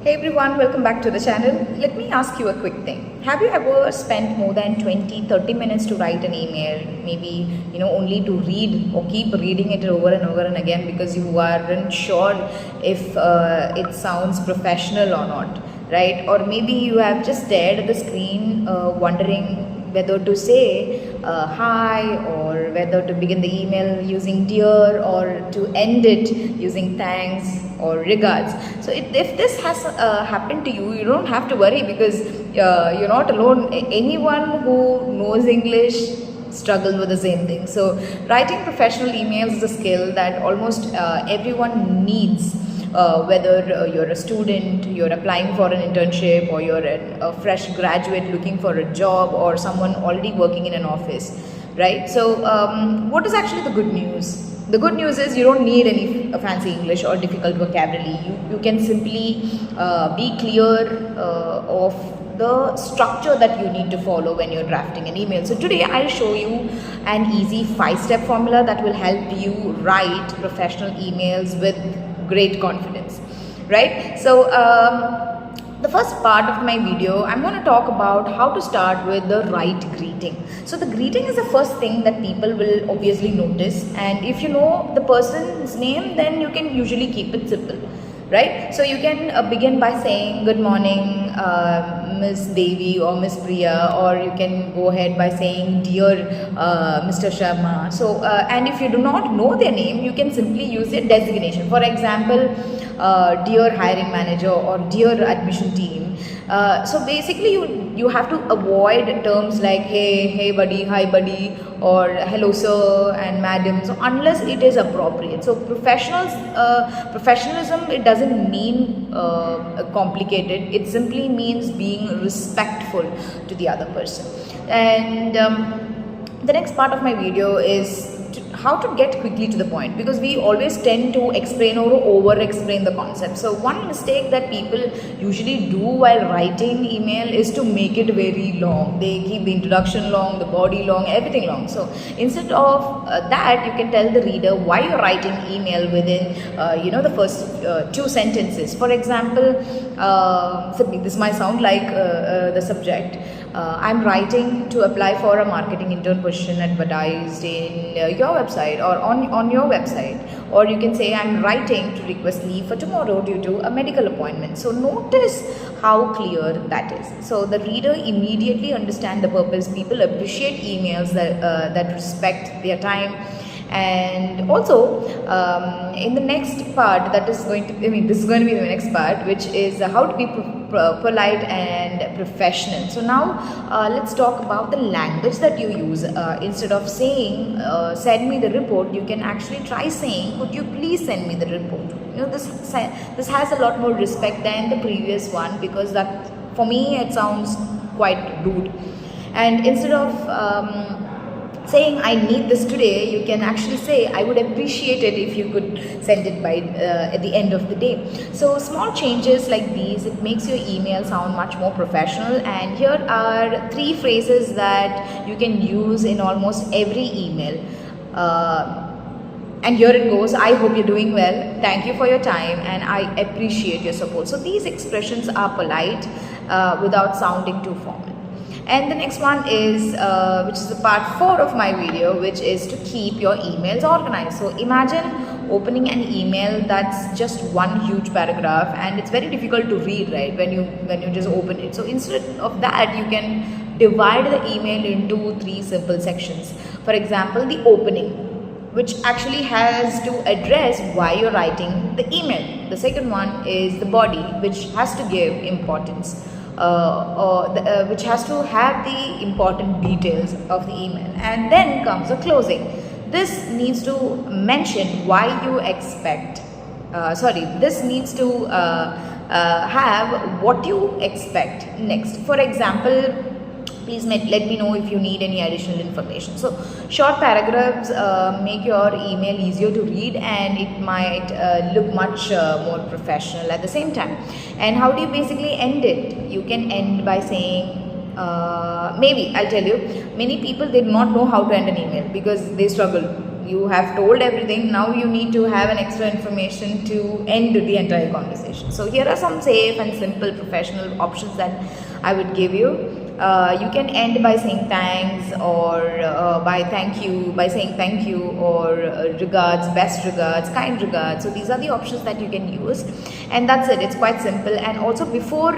Hey everyone, welcome back to the channel. Let me ask you a quick thing. Have you ever spent more than 20-30 minutes to write an email? Maybe, only to read or keep reading it over and over and again because you aren't sure if it sounds professional or not, right? Or maybe you have just stared at the screen wondering whether to say hi, or whether to begin the email using dear, or to end it using thanks or regards. So if this has happened to you, you don't have to worry, because you're not alone. Anyone who knows English struggles with the same thing. So writing professional emails is a skill that almost everyone needs. Whether you're a student, you're applying for an internship, or you're a fresh graduate looking for a job, or someone already working in an office, right? So what is actually the good news? The good news is you don't need any fancy English or difficult vocabulary. You can simply be clear of the structure that you need to follow when you're drafting an email. So today I'll show you an easy 5-step formula that will help you write professional emails with great confidence, right? So the first part of my video, I'm going to talk about how to start with the right greeting. So the greeting is the first thing that people will obviously notice, and if you know the person's name, then you can usually keep it simple, right? So you can begin by saying good morning, Miss Devi or Miss Priya, or you can go ahead by saying dear Mr. Sharma. So and if you do not know their name, you can simply use their designation. For example, dear hiring manager or dear admission team. So basically you have to avoid terms like hey buddy, hi buddy, or hello sir and madam, so unless it is appropriate. So professionalism, it doesn't mean complicated. It simply means being respectful to the other person. And the next part of my video is how to get quickly to the point, because we always tend to explain or over explain the concept. So one mistake that people usually do while writing email is to make it very long. They keep the introduction long, the body long, everything long. So instead of that, you can tell the reader why you're writing email within the first 2 sentences. For example, this might sound like the subject. I'm writing to apply for a marketing intern position advertised in your website, or on your website. Or you can say I'm writing to request leave for tomorrow due to a medical appointment. So notice how clear that is. So the reader immediately understands the purpose. People appreciate emails that respect their time. And also in the next part, this is going to be the next part, which is how to be polite and professional. So now let's talk about the language that you use. Instead of saying send me the report, you can actually try saying could you please send me the report. This has a lot more respect than the previous one, because that, for me, it sounds quite rude. And instead of saying I need this today, you can actually say I would appreciate it if you could send it by at the end of the day. So small changes like these, it makes your email sound much more professional. And here are 3 phrases that you can use in almost every email. And here it goes: I hope you're doing well, thank you for your time, and I appreciate your support. So these expressions are polite without sounding too formal. And the next one is, which is the part 4 of my video, which is to keep your emails organized. So imagine opening an email that's just one huge paragraph, and it's very difficult to read, right, when you just open it. So instead of that, you can divide the email into 3 simple sections. For example, the opening, which actually has to address why you're writing the email. The second one is the body, which has to give importance. Which has to have the important details of the email. And then comes the closing. This needs to mention why you expect, this needs to have what you expect next. For example, please let me know if you need any additional information. So short paragraphs make your email easier to read, and it might look much more professional at the same time. And how do you basically end it? You can end by saying, maybe I'll tell you, many people, they do not know how to end an email because they struggle. you have told everything. Now you need to have an extra information to end the entire conversation. So here are some safe and simple professional options that I would give you. You can end by saying thanks, or by saying thank you, or regards, best regards, kind regards. So these are the options that you can use, and that's it. It's quite simple. And also, before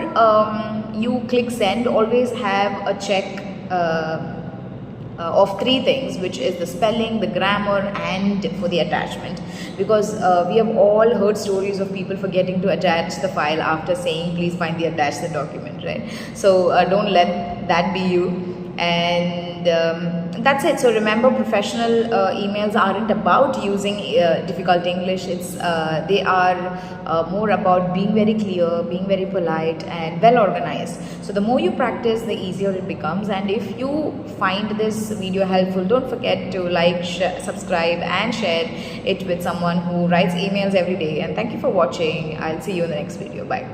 you click send, always have a check of three things, which is the spelling, the grammar, and for the attachment, because we have all heard stories of people forgetting to attach the file after saying please find the attach the document, right? So don't let that be you. And that's it. So remember, professional emails aren't about using difficult English. It's they are more about being very clear, being very polite, and well organized. So the more you practice, the easier it becomes. And if you find this video helpful, don't forget to like, subscribe, and share it with someone who writes emails every day. And thank you for watching. I'll see you in the next video. Bye.